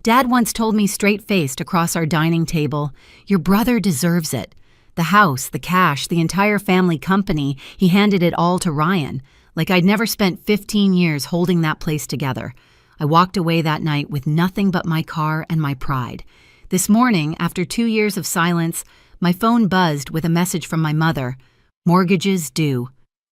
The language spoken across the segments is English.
Dad once told me straight-faced across our dining table, "Your brother deserves it." The house, the cash, the entire family company, he handed it all to Ryan, like I'd never spent 15 years holding that place together. I walked away that night with nothing but my car and my pride. This morning, after 2 years of silence, my phone buzzed with a message from my mother. "Mortgages due.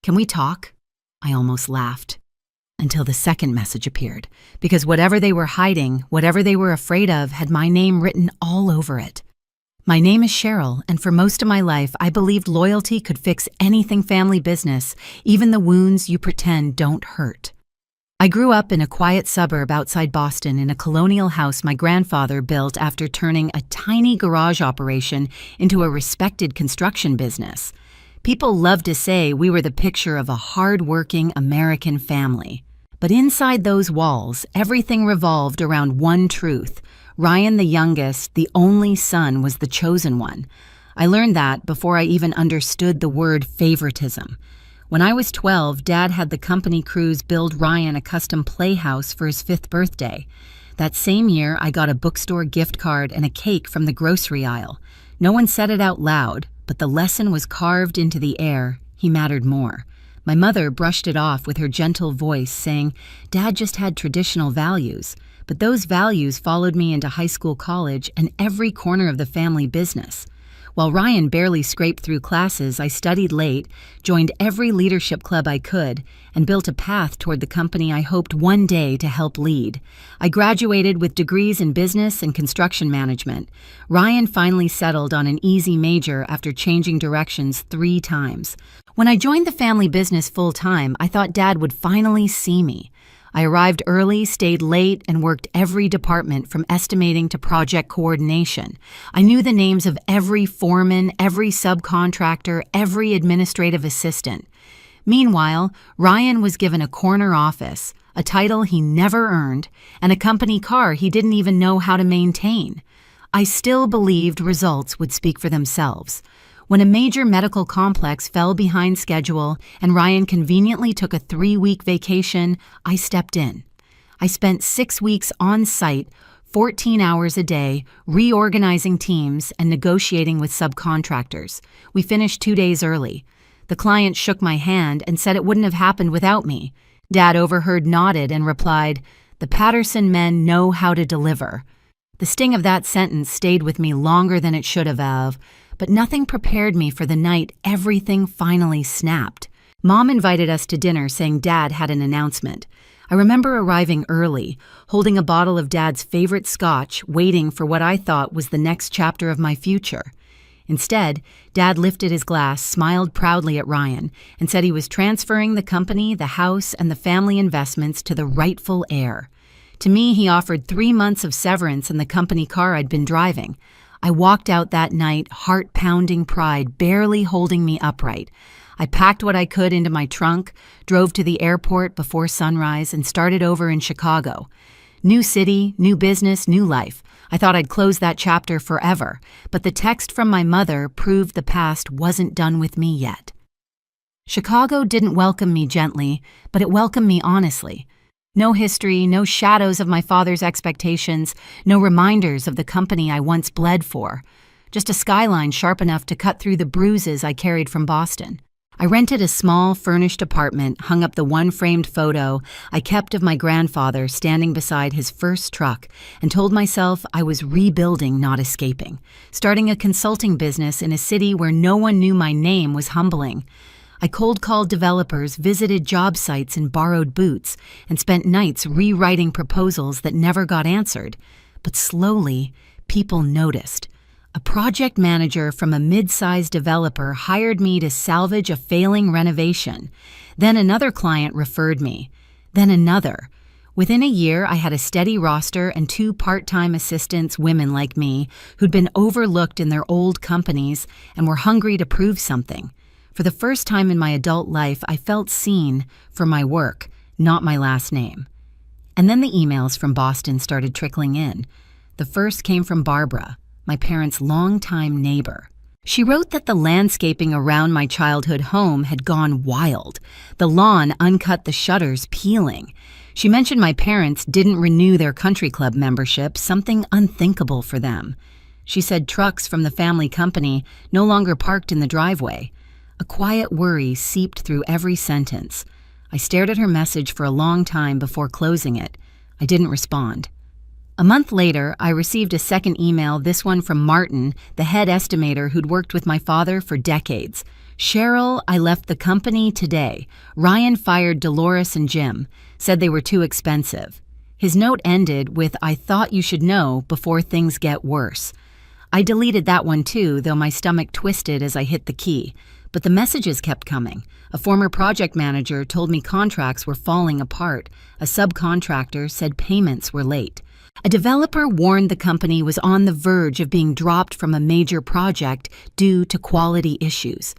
Can we talk?" I almost laughed. Until the second message appeared, because whatever they were hiding, whatever they were afraid of, had my name written all over it. My name is Cheryl, and for most of my life, I believed loyalty could fix anything family business, even the wounds you pretend don't hurt. I grew up in a quiet suburb outside Boston in a colonial house my grandfather built after turning a tiny garage operation into a respected construction business. People loved to say we were the picture of a hard-working American family. But inside those walls, everything revolved around one truth. Ryan, the youngest, the only son, was the chosen one. I learned that before I even understood the word favoritism. When I was 12, Dad had the company crews build Ryan a custom playhouse for his 5th birthday. That same year, I got a bookstore gift card and a cake from the grocery aisle. No one said it out loud, but the lesson was carved into the air. He mattered more. My mother brushed it off with her gentle voice, saying, "Dad just had traditional values." But those values followed me into high school, college, and every corner of the family business. While Ryan barely scraped through classes, I studied late, joined every leadership club I could, and built a path toward the company I hoped one day to help lead. I graduated with degrees in business and construction management. Ryan finally settled on an easy major after changing directions 3 times. When I joined the family business full-time, I thought Dad would finally see me. I arrived early, stayed late, and worked every department from estimating to project coordination. I knew the names of every foreman, every subcontractor, every administrative assistant. Meanwhile, Ryan was given a corner office, a title he never earned, and a company car he didn't even know how to maintain. I still believed results would speak for themselves. When a major medical complex fell behind schedule and Ryan conveniently took a 3-week vacation, I stepped in. I spent 6 weeks on site, 14 hours a day, reorganizing teams and negotiating with subcontractors. We finished 2 days early. The client shook my hand and said it wouldn't have happened without me. Dad overheard, nodded, and replied, "The Patterson men know how to deliver." The sting of that sentence stayed with me longer than it should have, but nothing prepared me for the night everything finally snapped. Mom invited us to dinner, saying Dad had an announcement. I remember arriving early, holding a bottle of Dad's favorite scotch, waiting for what I thought was the next chapter of my future. Instead, Dad lifted his glass, smiled proudly at Ryan, and said he was transferring the company, the house, and the family investments to the rightful heir. To me, he offered 3 months of severance in the company car I'd been driving. I walked out that night, heart-pounding pride barely holding me upright. I packed what I could into my trunk, drove to the airport before sunrise, and started over in Chicago. New city, new business, new life. I thought I'd close that chapter forever, but the text from my mother proved the past wasn't done with me yet. Chicago didn't welcome me gently, but it welcomed me honestly. No history, no shadows of my father's expectations, no reminders of the company I once bled for. Just a skyline sharp enough to cut through the bruises I carried from Boston. I rented a small, furnished apartment, hung up the one framed photo I kept of my grandfather standing beside his first truck, and told myself I was rebuilding, not escaping. Starting a consulting business in a city where no one knew my name was humbling. I cold-called developers, visited job sites in borrowed boots, and spent nights rewriting proposals that never got answered. But slowly, people noticed. A project manager from a mid-sized developer hired me to salvage a failing renovation. Then another client referred me. Then another. Within a year, I had a steady roster and 2 part-time assistants, women like me, who'd been overlooked in their old companies and were hungry to prove something. For the first time in my adult life, I felt seen for my work, not my last name. And then the emails from Boston started trickling in. The first came from Barbara, my parents' longtime neighbor. She wrote that the landscaping around my childhood home had gone wild, the lawn uncut, the shutters peeling. She mentioned my parents didn't renew their country club membership, something unthinkable for them. She said trucks from the family company no longer parked in the driveway. A quiet worry seeped through every sentence. I stared at her message for a long time before closing it. I didn't respond. A month later, I received a second email, this one from Martin, the head estimator who'd worked with my father for decades. Cheryl, I left the company today. Ryan fired Dolores and Jim, said they were too expensive. His note ended with, I thought you should know before things get worse. I deleted that one too, though my stomach twisted as I hit the key. But the messages kept coming. A former project manager told me contracts were falling apart. A subcontractor said payments were late. A developer warned the company was on the verge of being dropped from a major project due to quality issues.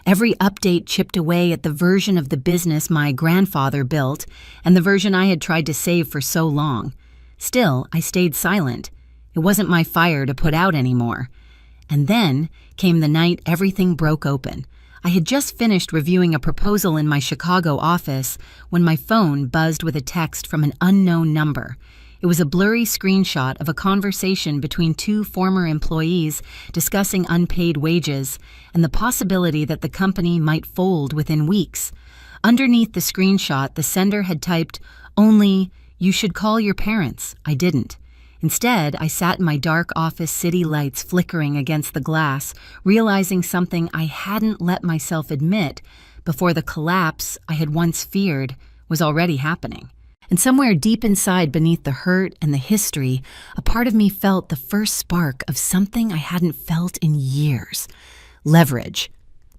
Every update chipped away at the version of the business my grandfather built and the version I had tried to save for so long. Still, I stayed silent. It wasn't my fire to put out anymore. And then came the night everything broke open. I had just finished reviewing a proposal in my Chicago office when my phone buzzed with a text from an unknown number. It was a blurry screenshot of a conversation between two former employees discussing unpaid wages and the possibility that the company might fold within weeks. Underneath the screenshot, the sender had typed, "Only, you should call your parents." I didn't. Instead, I sat in my dark office, city lights flickering against the glass, realizing something I hadn't let myself admit before the collapse I had once feared was already happening. And somewhere deep inside, beneath the hurt and the history, a part of me felt the first spark of something I hadn't felt in years. Leverage.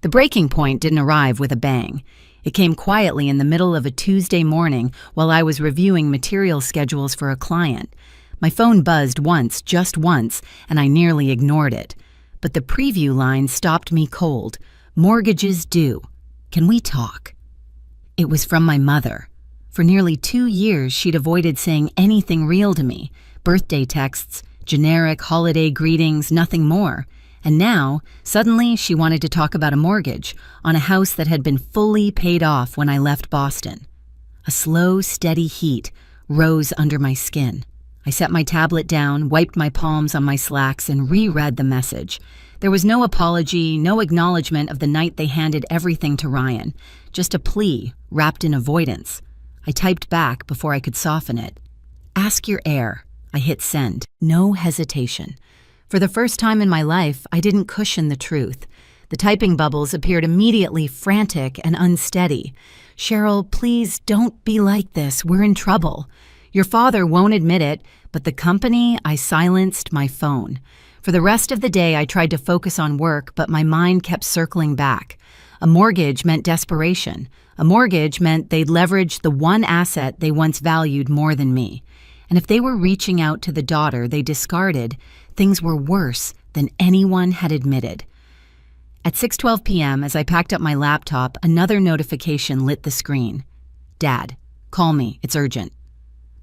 The breaking point didn't arrive with a bang. It came quietly in the middle of a Tuesday morning while I was reviewing material schedules for a client. My phone buzzed once, just once, and I nearly ignored it. But the preview line stopped me cold. Mortgages due. Can we talk? It was from my mother. For nearly 2 years, she'd avoided saying anything real to me. Birthday texts, generic holiday greetings, nothing more. And now, suddenly, she wanted to talk about a mortgage on a house that had been fully paid off when I left Boston. A slow, steady heat rose under my skin. I set my tablet down, wiped my palms on my slacks, and reread the message. There was no apology, no acknowledgement of the night they handed everything to Ryan, just a plea wrapped in avoidance. I typed back before I could soften it. Ask your heir. I hit send. No hesitation. For the first time in my life, I didn't cushion the truth. The typing bubbles appeared immediately frantic and unsteady. Cheryl, please don't be like this. We're in trouble. Your father won't admit it, but the company, I silenced my phone. For the rest of the day, I tried to focus on work, but my mind kept circling back. A mortgage meant desperation. A mortgage meant they'd leveraged the one asset they once valued more than me. And if they were reaching out to the daughter they discarded, things were worse than anyone had admitted. At 6:12 p.m., as I packed up my laptop, another notification lit the screen. Dad, call me. It's urgent.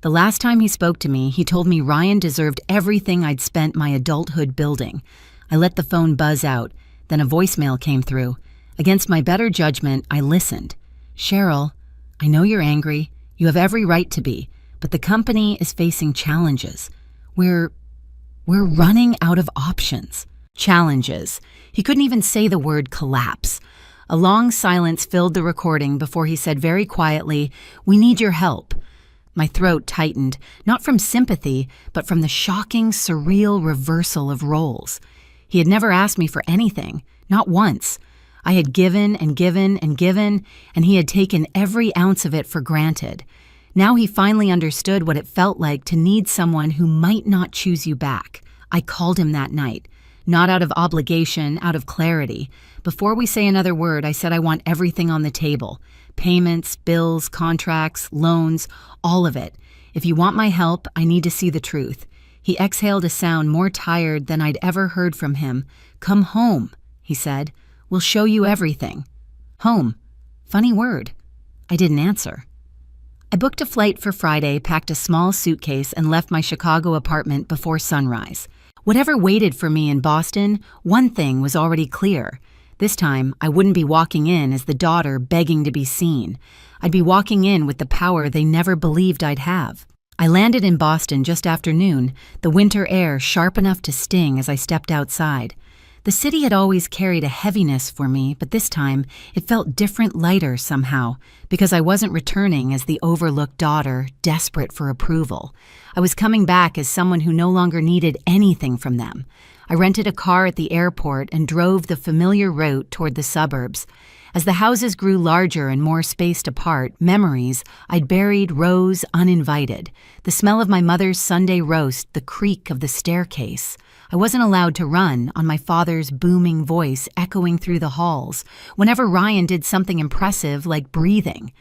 The last time he spoke to me, he told me Ryan deserved everything I'd spent my adulthood building. I let the phone buzz out. Then a voicemail came through. Against my better judgment, I listened. Cheryl, I know you're angry. You have every right to be. But the company is facing challenges. We're running out of options. Challenges. He couldn't even say the word collapse. A long silence filled the recording before he said very quietly, "We need your help." My throat tightened, not from sympathy, but from the shocking, surreal reversal of roles. He had never asked me for anything, not once. I had given and given and given, and he had taken every ounce of it for granted. Now he finally understood what it felt like to need someone who might not choose you back. I called him that night, not out of obligation, out of clarity. Before we say another word, I said I want everything on the table. Payments, bills, contracts, loans, all of it. If you want my help, I need to see the truth. He exhaled a sound more tired than I'd ever heard from him. Come home, he said. We'll show you everything. Home. Funny word. I didn't answer. I booked a flight for Friday, packed a small suitcase, and left my Chicago apartment before sunrise. Whatever waited for me in Boston, one thing was already clear. This time, I wouldn't be walking in as the daughter begging to be seen. I'd be walking in with the power they never believed I'd have. I landed in Boston just after noon, the winter air sharp enough to sting as I stepped outside. The city had always carried a heaviness for me, but this time it felt different, lighter somehow, because I wasn't returning as the overlooked daughter, desperate for approval. I was coming back as someone who no longer needed anything from them. I rented a car at the airport and drove the familiar route toward the suburbs. As the houses grew larger and more spaced apart, memories I'd buried rose uninvited. The smell of my mother's Sunday roast, the creak of the staircase. I wasn't allowed to run on my father's booming voice echoing through the halls whenever Ryan did something impressive like breathing.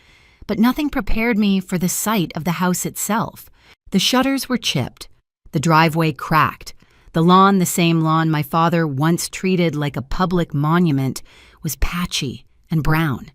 But nothing prepared me for the sight of the house itself. The shutters were chipped, the driveway cracked. The lawn, the same lawn my father once treated like a public monument, was patchy and brown.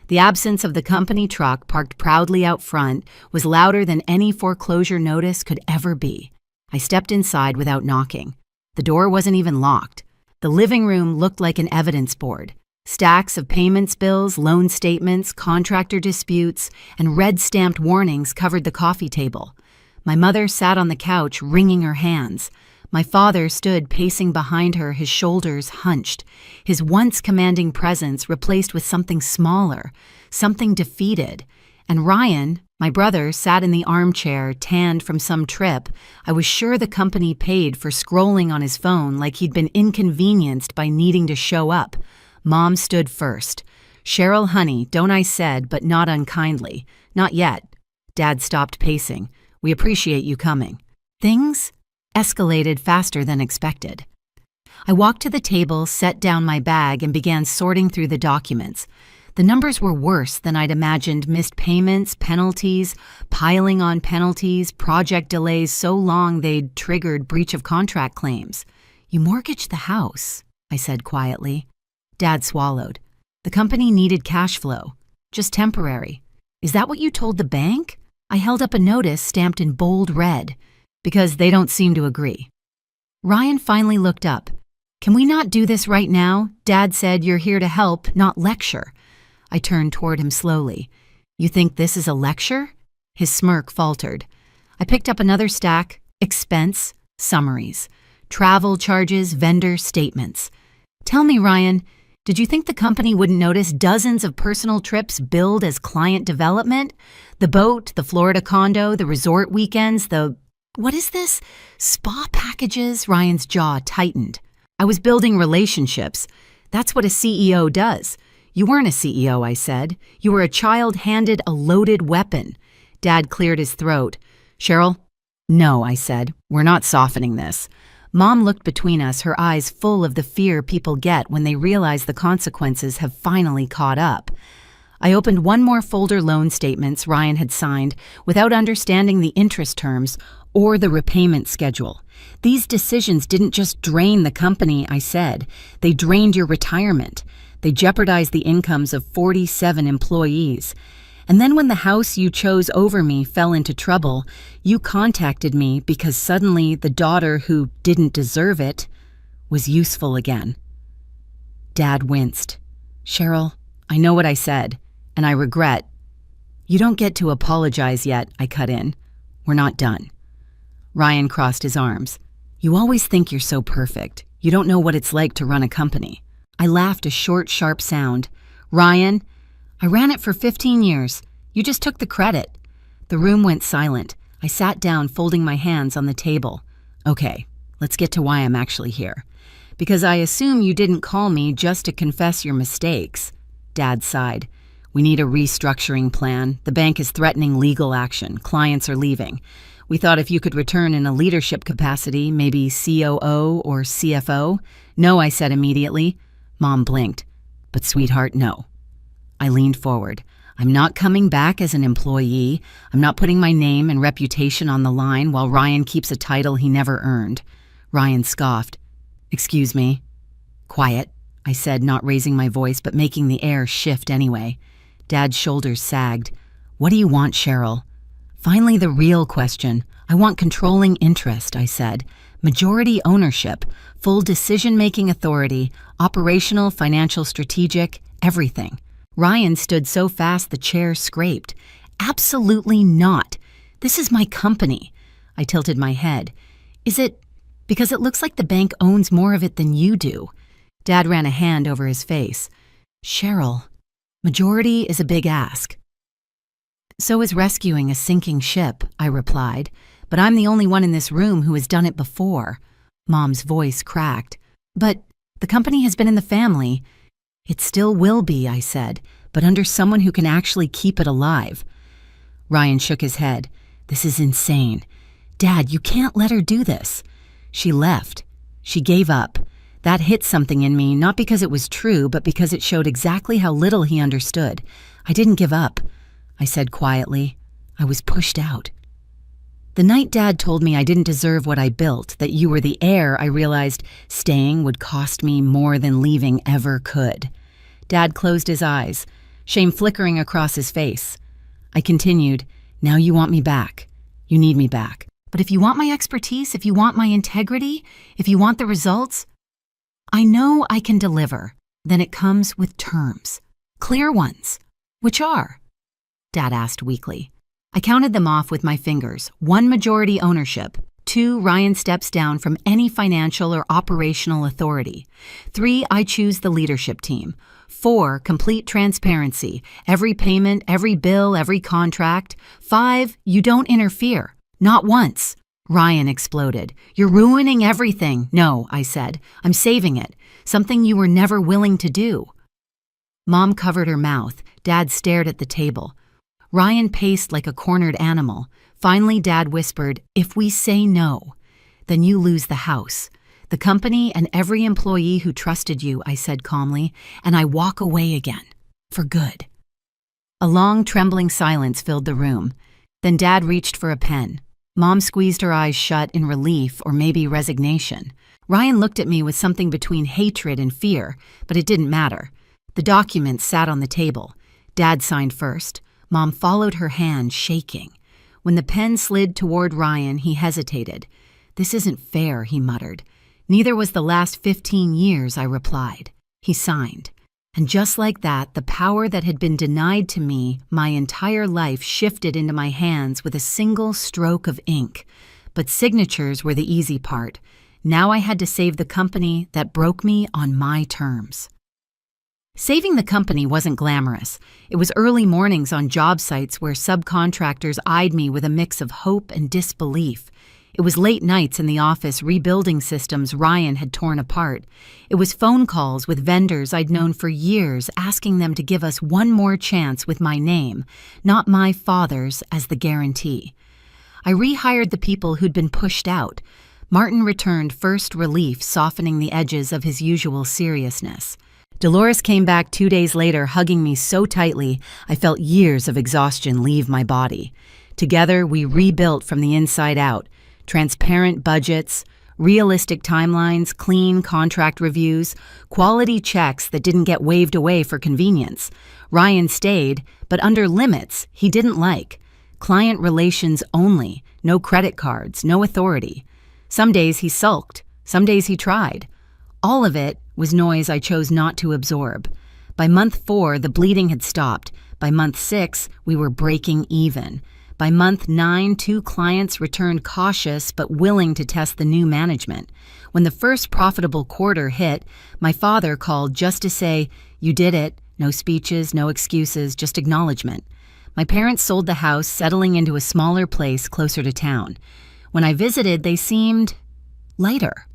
The absence of the company truck parked proudly out front was louder than any foreclosure notice could ever be. I stepped inside without knocking. The door wasn't even locked. The living room looked like an evidence board. Stacks of payments bills, loan statements, contractor disputes, and red-stamped warnings covered the coffee table. My mother sat on the couch, wringing her hands. My father stood pacing behind her, his shoulders hunched, his once commanding presence replaced with something smaller, something defeated. And Ryan, my brother, sat in the armchair, tanned from some trip. I was sure the company paid for scrolling on his phone like he'd been inconvenienced by needing to show up. Mom stood first. "Cheryl, honey, don't I said, but not unkindly. Not yet." Dad stopped pacing. "We appreciate you coming." Things escalated faster than expected. I walked to the table, set down my bag, and began sorting through the documents. The numbers were worse than I'd imagined: missed payments, penalties, piling on penalties, project delays so long they'd triggered breach of contract claims. "You mortgaged the house," I said quietly. Dad swallowed. "The company needed cash flow. Just temporary." "Is that what you told the bank?" I held up a notice stamped in bold red. "Because they don't seem to agree." Ryan finally looked up. "Can we not do this right now? Dad said you're here to help, not lecture." I turned toward him slowly. "You think this is a lecture?" His smirk faltered. I picked up another stack. Expense summaries. Travel charges, vendor statements. "Tell me, Ryan, did you think the company wouldn't notice dozens of personal trips billed as client development? The boat, the Florida condo, the resort weekends, the... What is this? Spa packages?" Ryan's jaw tightened. "I was building relationships. That's what a CEO does." "You weren't a CEO," I said. "You were a child handed a loaded weapon." Dad cleared his throat. "Cheryl?" "No," I said. "We're not softening this." Mom looked between us, her eyes full of the fear people get when they realize the consequences have finally caught up. I opened one more folder: loan statements Ryan had signed without understanding the interest terms or the repayment schedule. "These decisions didn't just drain the company," I said. "They drained your retirement. They jeopardized the incomes of 47 employees. And then when the house you chose over me fell into trouble, you contacted me because suddenly the daughter who didn't deserve it was useful again." Dad winced. "Cheryl, I know what I said, and I regret." "You don't get to apologize yet," I cut in. "We're not done." Ryan crossed his arms. "You always think you're so perfect. You don't know what it's like to run a company." I laughed, a short, sharp sound. "Ryan, I ran it for 15 years. You just took the credit." The room went silent. I sat down, folding my hands on the table. "Okay, let's get to why I'm actually here. Because I assume you didn't call me just to confess your mistakes." Dad sighed. "We need a restructuring plan. The bank is threatening legal action. Clients are leaving. We thought if you could return in a leadership capacity, maybe COO or CFO." "No," I said immediately. Mom blinked. "But sweetheart, no." I leaned forward. "I'm not coming back as an employee. I'm not putting my name and reputation on the line while Ryan keeps a title he never earned." Ryan scoffed. "Excuse me." "Quiet," I said, not raising my voice but making the air shift anyway. Dad's shoulders sagged. "What do you want, Cheryl?" "Finally, the real question. I want controlling interest," I said. "Majority ownership, full decision-making authority, operational, financial, strategic, everything." Ryan stood so fast the chair scraped. Absolutely not. This is my company. I tilted my head. Is it because it looks like the bank owns more of it than you do? Dad ran a hand over his face. Cheryl, majority is a big ask. So is rescuing a sinking ship, I replied. But I'm the only one in this room who has done it before. Mom's voice cracked. But the company has been in the family. It still will be, I said, but under someone who can actually keep it alive. Ryan shook his head. This is insane. Dad, you can't let her do this. She left. She gave up. That hit something in me, not because it was true, but because it showed exactly how little he understood. I didn't give up, I said quietly. I was pushed out. The night Dad told me I didn't deserve what I built, that you were the heir, I realized staying would cost me more than leaving ever could. Dad closed his eyes, shame flickering across his face. I continued, now you want me back. You need me back. But if you want my expertise, if you want my integrity, if you want the results, I know I can deliver. Then it comes with terms. Clear ones. Which are? Dad asked weakly. I counted them off with my fingers. 1, majority ownership. 2, Ryan steps down from any financial or operational authority. 3, I choose the leadership team. 4, complete transparency. Every payment, every bill, every contract. 5, you don't interfere. Not once. Ryan exploded. You're ruining everything. No, I said. I'm saving it. Something you were never willing to do. Mom covered her mouth. Dad stared at the table. Ryan paced like a cornered animal. Finally, Dad whispered, if we say no, then you lose the house. The company and every employee who trusted you, I said calmly, and I walk away again. For good. A long, trembling silence filled the room. Then Dad reached for a pen. Mom squeezed her eyes shut in relief or maybe resignation. Ryan looked at me with something between hatred and fear, but it didn't matter. The documents sat on the table. Dad signed first. Mom followed her hand, shaking. When the pen slid toward Ryan, he hesitated. This isn't fair, he muttered. Neither was the last 15 years, I replied. He signed. And just like that, the power that had been denied to me my entire life shifted into my hands with a single stroke of ink. But signatures were the easy part. Now I had to save the company that broke me on my terms. Saving the company wasn't glamorous. It was early mornings on job sites where subcontractors eyed me with a mix of hope and disbelief. It was late nights in the office rebuilding systems Ryan had torn apart. It was phone calls with vendors I'd known for years asking them to give us one more chance with my name, not my father's, as the guarantee. I rehired the people who'd been pushed out. Martin returned first relief, softening the edges of his usual seriousness. Dolores came back 2 days later, hugging me so tightly I felt years of exhaustion leave my body. Together, we rebuilt from the inside out. Transparent budgets, realistic timelines, clean contract reviews, quality checks that didn't get waved away for convenience. Ryan stayed, but under limits he didn't like. Client relations only, no credit cards, no authority. Some days he sulked, some days he tried. All of it was noise I chose not to absorb. By month 4, the bleeding had stopped. By month 6, we were breaking even. By month 9, 2 clients returned cautious but willing to test the new management. When the first profitable quarter hit, my father called just to say, "You did it." No speeches, no excuses, just acknowledgement. My parents sold the house, settling into a smaller place closer to town. When I visited, they seemed lighter.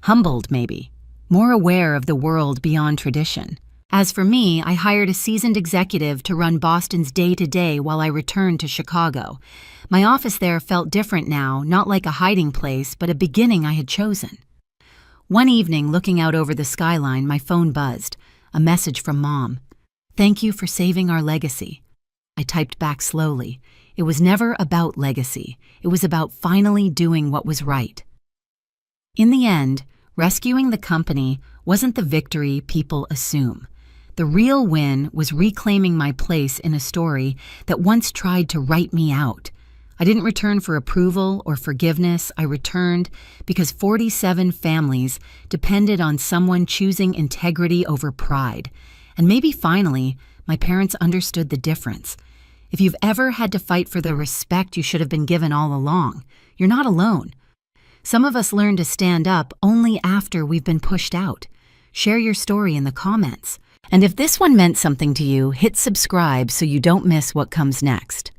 Humbled, maybe. More aware of the world beyond tradition. As for me, I hired a seasoned executive to run Boston's day-to-day while I returned to Chicago. My office there felt different now, not like a hiding place, but a beginning I had chosen. One evening, looking out over the skyline, my phone buzzed. A message from Mom. "Thank you for saving our legacy." I typed back slowly. It was never about legacy. It was about finally doing what was right. In the end, rescuing the company wasn't the victory people assume. The real win was reclaiming my place in a story that once tried to write me out. I didn't return for approval or forgiveness. I returned because 47 families depended on someone choosing integrity over pride. And maybe finally, My parents understood the difference. If you've ever had to fight for the respect you should have been given all along, you're not alone. Some of us learn to stand up only after we've been pushed out. Share your story in the comments. And if this one meant something to you, hit subscribe so you don't miss what comes next.